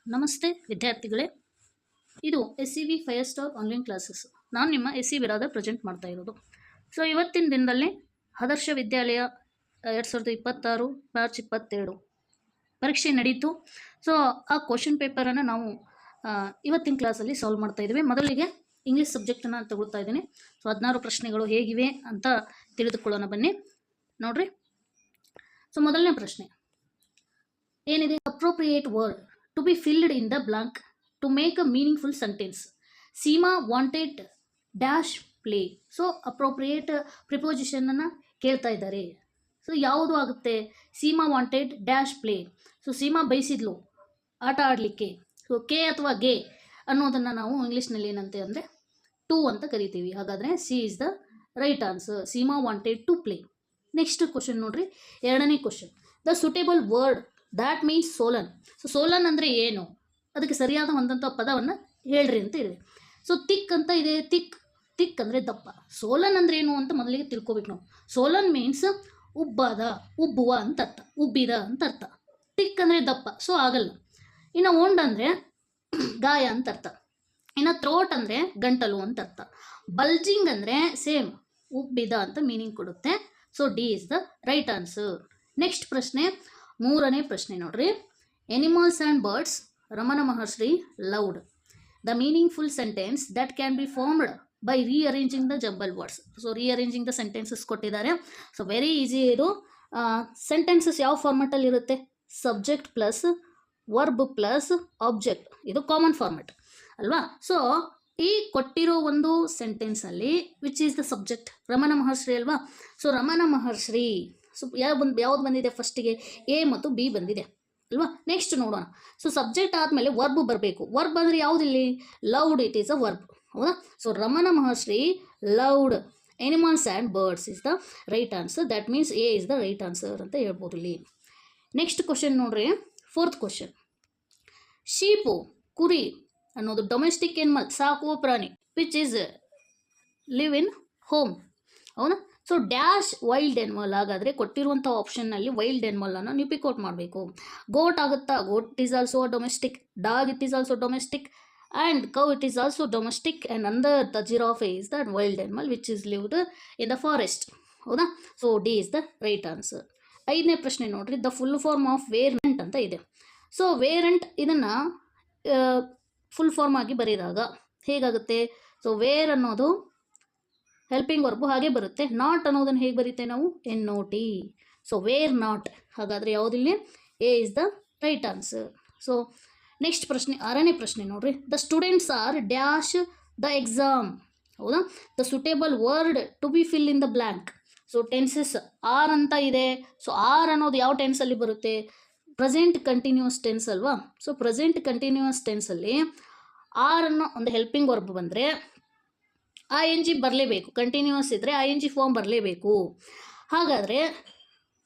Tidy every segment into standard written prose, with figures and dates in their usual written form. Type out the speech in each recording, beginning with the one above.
ನಮಸ್ತೆ ವಿದ್ಯಾರ್ಥಿಗಳೇ, ಇದು SCV 5 ಸ್ಟಾರ್ ಆನ್ಲೈನ್ ಕ್ಲಾಸಸ್. ನಾನು ನಿಮ್ಮ SC ಬಿರಾದರ್ ಪ್ರೆಸೆಂಟ್ ಮಾಡ್ತಾ ಇರೋದು. ಸೊ ಇವತ್ತಿನ ದಿನದಲ್ಲಿ ಆದರ್ಶ ವಿದ್ಯಾಲಯ 2026 ಮಾರ್ಚ್ 22 ಪರೀಕ್ಷೆ ನಡೀತು. ಸೊ ಆ ಕ್ವಶನ್ ಪೇಪರನ್ನು ನಾವು ಇವತ್ತಿನ ಕ್ಲಾಸಲ್ಲಿ ಸಾಲ್ವ್ ಮಾಡ್ತಾ ಇದ್ದೀವಿ. ಮೊದಲಿಗೆ ಇಂಗ್ಲೀಷ್ ಸಬ್ಜೆಕ್ಟನ್ನು ತಗೊಳ್ತಾ ಇದ್ದೀನಿ. ಸೊ 16 ಪ್ರಶ್ನೆಗಳು ಹೇಗಿವೆ ಅಂತ ತಿಳಿದುಕೊಳ್ಳೋಣ ಬನ್ನಿ. ನೋಡ್ರಿ, ಸೊ ಮೊದಲನೇ ಪ್ರಶ್ನೆ ಏನಿದೆ? Appropriate word to be filled in the blank to make a meaningful sentence. Seema wanted dash play. So appropriate ಪ್ರಿಪೋಸಿಷನನ್ನು ಕೇಳ್ತಾ ಇದ್ದಾರೆ. ಸೊ ಯಾವುದು ಆಗುತ್ತೆ? Seema wanted dash play. So Seema ಬಯಸಿದ್ಲು ಆಟ ಆಡಲಿಕ್ಕೆ. ಸೊ ಕೆ ಅಥವಾ ಗೆ ಅನ್ನೋದನ್ನು ನಾವು ಇಂಗ್ಲೀಷ್ನಲ್ಲಿ ಏನಂತೆ ಅಂದರೆ ಟು ಅಂತ ಕರಿತೀವಿ. ಹಾಗಾದರೆ c is the right answer. Seema wanted to play. Next question ನೋಡ್ರಿ, ಎರಡನೇ question. The suitable word that means swollen. So swollen ಅಂದರೆ ಏನು? ಅದಕ್ಕೆ ಸರಿಯಾದ ಒಂದಂಥ ಪದವನ್ನು ಹೇಳ್ರಿ ಅಂತ ಇದೆ. ಸೊ ತಿಕ್ ಅಂತ ಇದೆ. ತಿಕ್ ಅಂದರೆ ದಪ್ಪ. ಸೋಲನ್ ಅಂದರೆ ಏನು ಅಂತ ಮೊದಲಿಗೆ ತಿಳ್ಕೊಬೇಕು ನಾವು. ಸೋಲನ್ ಮೀನ್ಸ್ ಉಬ್ಬಾದ, ಉಬ್ಬುವ ಅಂತ ಅರ್ಥ, ಉಬ್ಬಿದ ಅಂತ ಅರ್ಥ. ತಿಕ್ ಅಂದರೆ ದಪ್ಪ, ಸೊ ಆಗಲ್ಲ. ಇನ್ನು ಓಂಡ್ ಅಂದರೆ ಗಾಯ ಅಂತ ಅರ್ಥ. ಇನ್ನು ಥ್ರೋಟ್ ಅಂದರೆ ಗಂಟಲು ಅಂತ ಅರ್ಥ. ಬಲ್ಜಿಂಗ್ ಅಂದರೆ ಸೇಮ್ ಉಬ್ಬಿದ ಅಂತ ಮೀನಿಂಗ್ ಕೊಡುತ್ತೆ. So D is the right answer. Next ಪ್ರಶ್ನೆ, ಮೂರನೇ ಪ್ರಶ್ನೆ ನೋಡ್ರಿ. Animals and birds Ramana Maharshi loved. The meaningful sentence that can be formed by rearranging the jumble words. So rearranging the sentences ಕೊಟ್ಟಿದ್ದಾರೆ. ಸೊ ವೆರಿ ಈಸಿ ಇದು. Sentences ಯಾವ ಫಾರ್ಮೆಟಲ್ಲಿ ಇರುತ್ತೆ? Subject plus verb plus object. ಇದು ಕಾಮನ್ ಫಾರ್ಮೆಟ್ ಅಲ್ವಾ? So ಈ ಕೊಟ್ಟಿರೋ ಒಂದು ಸೆಂಟೆನ್ಸಲ್ಲಿ which is the subject? Ramana Maharshi ಅಲ್ವಾ? ಸೊ ರಮಣ ಮಹರ್ಷಿ. ಸೊ ಯಾವ್ದು ಬಂದಿದೆ? ಫಸ್ಟಿಗೆ ಎ ಮತ್ತು ಬಿ ಬಂದಿದೆ ಅಲ್ವಾ? ನೆಕ್ಸ್ಟ್ ನೋಡೋಣ. ಸೊ ಸಬ್ಜೆಕ್ಟ್ ಆದಮೇಲೆ ವರ್ಬ್ ಬರಬೇಕು. ವರ್ಬ್ ಅಂದರೆ ಯಾವುದಿಲ್ಲಿ? Loved. It is a verb, ಹೌದಾ? So Ramana Maharshi loved animals and birds is the right answer. That means A is the right answer ಅಂತ ಹೇಳ್ಬೋದು ಇಲ್ಲಿ. ನೆಕ್ಸ್ಟ್ ಕ್ವಶನ್ ನೋಡ್ರಿ, ಫೋರ್ತ್ ಕ್ವಶನ್. ಶೀಪು, ಕುರಿ ಅನ್ನೋದು ಡೊಮೆಸ್ಟಿಕ್ ಎನಿಮಲ್, ಸಾಕುವ ಪ್ರಾಣಿ, which is live in home, ಹೌದಾ? So dash wild animal. ಹಾಗಾದರೆ ಕೊಟ್ಟಿರುವಂಥ ಆಪ್ಷನ್ನಲ್ಲಿ ವೈಲ್ಡ್ ಎನಿಮಲನ್ನು ನೀವು ಪಿಕ್ಔಟ್ ಮಾಡಬೇಕು. ಗೋಟ್ ಆಗುತ್ತಾ? Goat it is also domestic. Dog it is also domestic. And cow it is also domestic. And ಅಂದರ್ the giraffe is the wild animal which is lived in the forest, ಹೌದಾ? So D is the right answer. ಐದನೇ ಪ್ರಶ್ನೆ ನೋಡ್ರಿ. The full form of weren't ಅಂತ ಇದೆ. So ವೇರೆಂಟ್ ಇದನ್ನು full form ಆಗಿ ಬರೆದಾಗ ಹೇಗಾಗುತ್ತೆ? ಸೊ ವೇರ್ ಅನ್ನೋದು ಹೆಲ್ಪಿಂಗ್ ವರ್ಬು ಹಾಗೆ ಬರುತ್ತೆ. ನಾಟ್ ಅನ್ನೋದನ್ನು ಹೇಗೆ ಬರೀತೆ ನಾವು? NOT. So were not. ಹಾಗಾದರೆ ಯಾವುದಿಲ್ಲಿ? A is the right answer. So next ಪ್ರಶ್ನೆ, ಆರನೇ ಪ್ರಶ್ನೆ ನೋಡ್ರಿ. The students are dash the exam, ಹೌದಾ? The suitable word to be fill in the blank. So tenses are ಅಂತ ಇದೆ. ಸೊ ಆರ್ ಅನ್ನೋದು ಯಾವ ಟೆನ್ಸಲ್ಲಿ ಬರುತ್ತೆ? ಪ್ರೆಸೆಂಟ್ ಕಂಟಿನ್ಯೂಸ್ ಟೆನ್ಸ್ ಅಲ್ವಾ? ಸೊ ಪ್ರೆಸೆಂಟ್ ಕಂಟಿನ್ಯೂಸ್ ಟೆನ್ಸಲ್ಲಿ ಆರ್ ಅನ್ನೋ ಒಂದು ಹೆಲ್ಪಿಂಗ್ ವರ್ಬ್ ಬಂದರೆ ING ಬರಲೇಬೇಕು. ಕಂಟಿನ್ಯೂಸ್ ಇದ್ದರೆ ING ಫಾರ್ಮ್ ಬರಲೇಬೇಕು. ಹಾಗಾದರೆ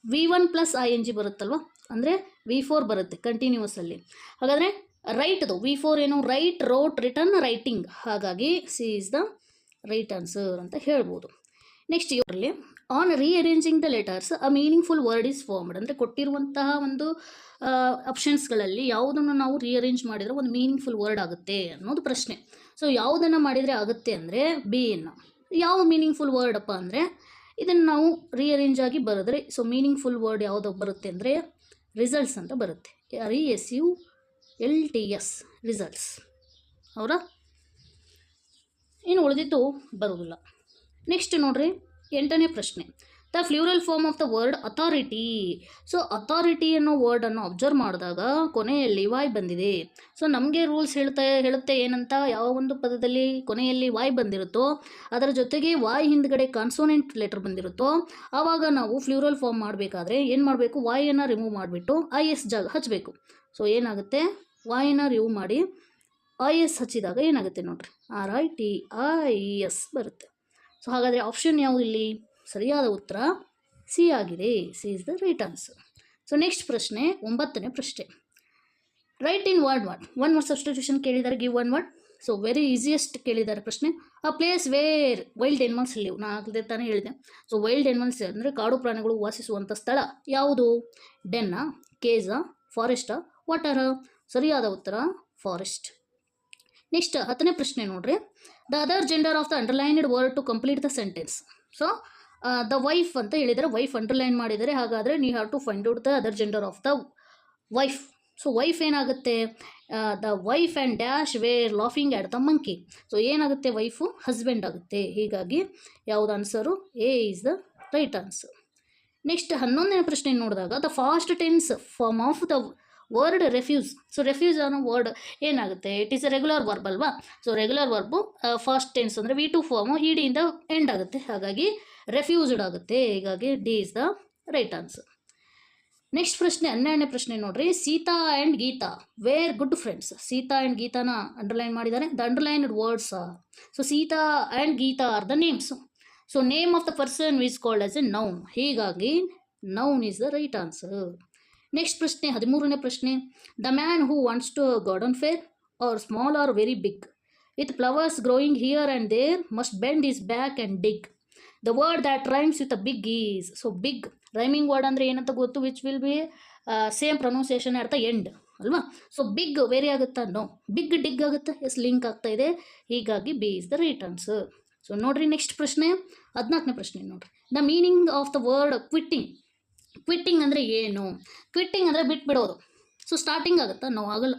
V1 ಪ್ಲಸ್ ING ಬರುತ್ತಲ್ವ, ಅಂದರೆ V4 ಬರುತ್ತೆ ಕಂಟಿನ್ಯೂಸಲ್ಲಿ. ಹಾಗಾದರೆ ರೈಟ್ದು V4 ಏನು? Write, wrote, written, writing. ಹಾಗಾಗಿ C is the right answer ಅಂತ ಹೇಳ್ಬೋದು. ನೆಕ್ಸ್ಟ್ ಇವರಲ್ಲಿ on rearranging the letters a meaningful word is formed. ಅಂದರೆ ಕೊಟ್ಟಿರುವಂತಹ ಒಂದು ಆಪ್ಷನ್ಸ್ಗಳಲ್ಲಿ ಯಾವುದನ್ನು ನಾವು ರೀಅರೇಂಜ್ ಮಾಡಿದರೆ ಒಂದು ಮೀನಿಂಗ್ಫುಲ್ ವರ್ಡ್ ಆಗುತ್ತೆ ಅನ್ನೋದು ಪ್ರಶ್ನೆ. ಸೊ ಯಾವುದನ್ನು ಮಾಡಿದರೆ ಆಗುತ್ತೆ ಅಂದರೆ ಬಿಯನ್ನು. ಯಾವ ಮೀನಿಂಗ್ಫುಲ್ ವರ್ಡ್ ಅಪ್ಪ ಅಂದರೆ ಇದನ್ನು ನಾವು ರೀಅರೇಂಜ್ ಆಗಿ ಬರೆದ್ರೆ ಸೊ ಮೀನಿಂಗ್ಫುಲ್ ವರ್ಡ್ ಯಾವುದು ಬರುತ್ತೆ ಅಂದರೆ ರಿಸಲ್ಟ್ಸ್ ಅಂತ ಬರುತ್ತೆ. RESULTS ರಿಸಲ್ಟ್ಸ್, ಹೌದಾ? ಇನ್ನು ಉಳಿದಿದ್ದು ಬರೋದಿಲ್ಲ. ನೆಕ್ಸ್ಟ್ ನೋಡ್ರಿ, ಎಂಟನೇ ಪ್ರಶ್ನೆ. The plural form of the word authority. So authority ಅನ್ನೋ ವರ್ಡನ್ನು ಅಬ್ಸರ್ವ್ ಮಾಡಿದಾಗ ಕೊನೆಯಲ್ಲಿ ವಾಯ್ ಬಂದಿದೆ. ಸೊ ನಮಗೆ ರೂಲ್ಸ್ ಹೇಳುತ್ತೆ ಏನಂತ? ಯಾವ ಒಂದು ಪದದಲ್ಲಿ ಕೊನೆಯಲ್ಲಿ ವಾಯ್ ಬಂದಿರುತ್ತೋ ಅದರ ಜೊತೆಗೆ ವಾಯ್ ಹಿಂದ್ಗಡೆ ಕಾನ್ಸೋನೆಂಟ್ ಲೆಟರ್ ಬಂದಿರುತ್ತೋ ಆವಾಗ ನಾವು ಫ್ಲೂರಲ್ ಫಾರ್ಮ್ ಮಾಡಬೇಕಾದ್ರೆ ಏನು ಮಾಡಬೇಕು? ವಾಯನ್ನು ರಿಮೂವ್ ಮಾಡಿಬಿಟ್ಟು IS ಜಾಗ ಹಚ್ಚಬೇಕು. ಸೊ ಏನಾಗುತ್ತೆ? ವಾಯನ್ನು ರಿಮೂವ್ ಮಾಡಿ IS ಹಚ್ಚಿದಾಗ ಏನಾಗುತ್ತೆ ನೋಡ್ರಿ? RITIES ಬರುತ್ತೆ. ಸೊ ಹಾಗಾದರೆ ಆಪ್ಷನ್ ಯಾವುದು ಇಲ್ಲಿ? ಸರಿಯಾದ ಉತ್ತರ ಸಿ ಆಗಿದೆ. C is the right answer. So next ಪ್ರಶ್ನೆ, ಒಂಬತ್ತನೇ ಪ್ರಶ್ನೆ. Write in word one word substitution ಕೇಳಿದ್ದಾರೆ. Give one word. So very easiest ಕೇಳಿದ್ದಾರೆ ಪ್ರಶ್ನೆ. A place where wild animals live. ನಾನು ಆಗಲೇ ತಾನೇ ಹೇಳಿದೆ. ಸೊ ವೈಲ್ಡ್ ಎನಿಮಲ್ಸ್ ಅಂದರೆ ಕಾಡು ಪ್ರಾಣಿಗಳು ವಾಸಿಸುವಂಥ ಸ್ಥಳ ಯಾವುದು? ಡೆನ್ನಾ, ಕೇಜಾ, ಫಾರೆಸ್ಟಾ, ವಾಟರ? ಸರಿಯಾದ ಉತ್ತರ ಫಾರೆಸ್ಟ್. ನೆಕ್ಸ್ಟ್ 10ನೇ ಪ್ರಶ್ನೆ ನೋಡ್ರಿ. The other gender of the underlined word to complete the sentence. So the wife ಅಂತ ಹೇಳಿದರೆ ವೈಫ್ ಅಂಡರ್ಲೈನ್ ಮಾಡಿದರೆ, ಹಾಗಾದರೆ ನೀವು have to find out the other gender of the wife. So wife ಏನಾಗುತ್ತೆ, the wife and dash were laughing at the monkey. So ಏನಾಗುತ್ತೆ, wife husband ಆಗುತ್ತೆ. ಹೀಗಾಗಿ ಯಾವುದು answer A is the right answer. Next 11ನೇ ಪ್ರಶ್ನೆ ನೋಡಿದಾಗ the past tense form of the word refuse. So refuse ಅನ್ನೋ word ಏನಾಗುತ್ತೆ, it is a regular verb ಅಲ್ವಾ. So regular verb past tense ಅಂದರೆ V2 ಫಾರ್ಮು ಇಡಿಯಿಂದ ಎಂಡ್ ಆಗುತ್ತೆ, ಹಾಗಾಗಿ refused ಆಗುತ್ತೆ. ಹೀಗಾಗಿ D is the right answer. Next ಪ್ರಶ್ನೆ 12ನೇ ಪ್ರಶ್ನೆ ನೋಡ್ರಿ. Sita and Gita were good friends. Sita and ಗೀತಾನ ಅಂಡರ್ಲೈನ್ ಮಾಡಿದ್ದಾರೆ. The underlined words are, so Sita and Gita are the names. So name of the person is called as a noun, ಹೀಗಾಗಿ noun is the right answer. Next ಪ್ರಶ್ನೆ 13ನೇ ಪ್ರಶ್ನೆ. The man who wants to garden fair or small or very big with flowers growing here and there must bend his back and dig. The word that rhymes with a big is. So big rhyming word ಅಂದರೆ ಏನಂತ ಗೊತ್ತು, which will be same pronunciation at the end ಅಲ್ವಾ. So big very ಆಗುತ್ತಾ, no. Big dig ಆಗುತ್ತಾ, yes link ಆಗ್ತಾ ಇದೆ, ಹೀಗಾಗಿ b is the right answer. So ನೋಡ್ರಿ ನೆಕ್ಸ್ಟ್ ಪ್ರಶ್ನೆ 14ನೇ ಪ್ರಶ್ನೆ ನೋಡ್ರಿ. The meaning of the word quitting. Quitting ಅಂದರೆ ಏನು, ಕ್ವಿಟ್ಟಿಂಗ್ ಅಂದರೆ ಬಿಟ್ಬಿಡೋದು. ಸೊ ಸ್ಟಾರ್ಟಿಂಗ್ ಆಗುತ್ತಾ, ನೋ ಆಗಲ್ಲ.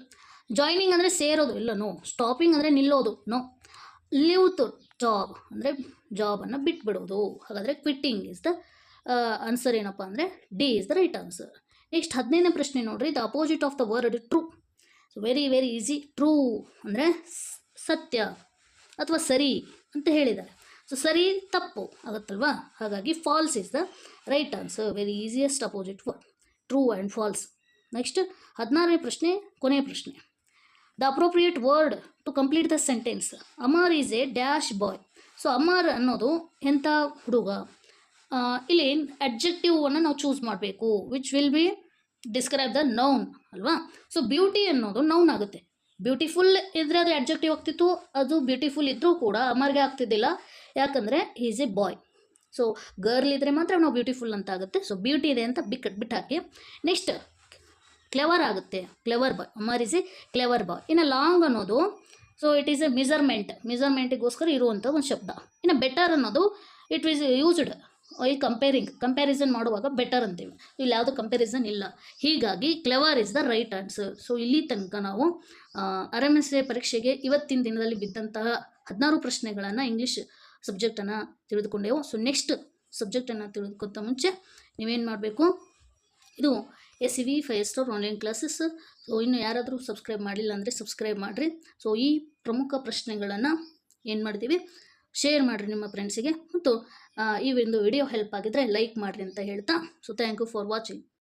ಜಾಯ್ನಿಂಗ್ ಅಂದರೆ ಸೇರೋದು, ಇಲ್ಲ, ನೋ. ಸ್ಟಾಪಿಂಗ್ ಅಂದರೆ ನಿಲ್ಲೋದು, ನೋ. ಲಿವ್ ಟು ಜಾಬ್ ಅಂದರೆ ಜಾಬನ್ನು ಬಿಟ್ಬಿಡೋದು, ಹಾಗಾದರೆ ಕ್ವಿಟ್ಟಿಂಗ್ ಇಸ್ ದ ಆನ್ಸರ್. ಏನಪ್ಪ ಅಂದರೆ D is the right answer. Next 15ನೇ ಪ್ರಶ್ನೆ ನೋಡ್ರಿ. The opposite of the word true. So very very easy. True ಅಂದರೆ ಸತ್ಯ ಅಥವಾ ಸರಿ ಅಂತ ಹೇಳಿದ್ದಾರೆ. ಸೊ ಸರಿ ತಪ್ಪು ಆಗುತ್ತಲ್ವಾ, ಹಾಗಾಗಿ false is the right answer. Very easiest opposite word true and false. Next 16ನೇ ಪ್ರಶ್ನೆ, ಕೊನೆಯ ಪ್ರಶ್ನೆ. The appropriate word to complete the sentence. Amar is a dash boy. So Amar ಅನ್ನೋದು ಎಂಥ ಹುಡುಗ. ಇಲ್ಲಿ ಅಡ್ಜೆಕ್ಟಿವನ್ನು ನಾವು ಚೂಸ್ ಮಾಡಬೇಕು, which will be describe the noun ಅಲ್ವಾ. ಸೊ ಬ್ಯೂಟಿ ಅನ್ನೋದು ನೌನ್ ಆಗುತ್ತೆ. ಬ್ಯೂಟಿಫುಲ್ ಇದ್ದರೆ ಅದು ಅಡ್ಜೆಕ್ಟಿವ್ ಆಗ್ತಿತ್ತು, ಅದು ಬ್ಯೂಟಿಫುಲ್ ಇದ್ದರೂ ಕೂಡ ಅಮರ್ಗೆ ಆಗ್ತಿದ್ದಿಲ್ಲ, ಯಾಕಂದರೆ is a boy. So girl ಇದ್ದರೆ ಮಾತ್ರ ನಾವು ಬ್ಯೂಟಿಫುಲ್ ಅಂತ ಆಗುತ್ತೆ. ಸೊ ಬ್ಯೂಟಿ ಇದೆ ಅಂತ ಬಿಟ್ಟಾಕಿ. ನೆಕ್ಸ್ಟ್ ಕ್ಲೆವರ್ ಆಗುತ್ತೆ, clever boy. Amar is a clever boy. ಇನ್ನು ಲಾಂಗ್ ಅನ್ನೋದು, ಸೊ ಇಟ್ ಈಸ್ ಎ ಮೆಜರ್ಮೆಂಟಿಗೋಸ್ಕರ ಇರುವಂಥ ಒಂದು ಶಬ್ದ. ಇನ್ನು ಬೆಟರ್ ಅನ್ನೋದು ಇಟ್ ಈಸ್ ಯೂಸ್ಡ್ ಈ ಕಂಪ್ಯಾರಿಸನ್ ಮಾಡುವಾಗ ಬೆಟರ್ ಅಂತೀವಿ. ಇಲ್ಲಿ ಯಾವುದು ಕಂಪ್ಯಾರಿಸನ್ ಇಲ್ಲ, ಹೀಗಾಗಿ clever is the right answer. So ಇಲ್ಲಿ ತನಕ ನಾವು RMSA ಪರೀಕ್ಷೆಗೆ ಇವತ್ತಿನ ದಿನದಲ್ಲಿ ಬಿದ್ದಂತಹ 16 ಪ್ರಶ್ನೆಗಳನ್ನು ಇಂಗ್ಲೀಷ್ ಸಬ್ಜೆಕ್ಟನ್ನು ತಿಳಿದುಕೊಂಡೆವು. ಸೊ ನೆಕ್ಸ್ಟ್ ಸಬ್ಜೆಕ್ಟನ್ನು ತಿಳಿದುಕೊಂತ ಮುಂಚೆ ನೀವೇನು ಮಾಡಬೇಕು, ಇದು SCV 5-star online classes. So ಇನ್ನು ಯಾರಾದರೂ ಸಬ್ಸ್ಕ್ರೈಬ್ ಮಾಡಿಲ್ಲ ಅಂದರೆ ಸಬ್ಸ್ಕ್ರೈಬ್ ಮಾಡಿರಿ. ಸೊ ಈ ಪ್ರಮುಖ ಪ್ರಶ್ನೆಗಳನ್ನು ಏನು ಮಾಡ್ತೀವಿ, ಶೇರ್ ಮಾಡಿರಿ ನಿಮ್ಮ ಫ್ರೆಂಡ್ಸಿಗೆ, ಮತ್ತು ಈ ಒಂದು ವಿಡಿಯೋ ಹೆಲ್ಪ್ ಆಗಿದ್ದರೆ ಲೈಕ್ ಮಾಡಿರಿ ಅಂತ ಹೇಳ್ತಾ, so thank you for watching.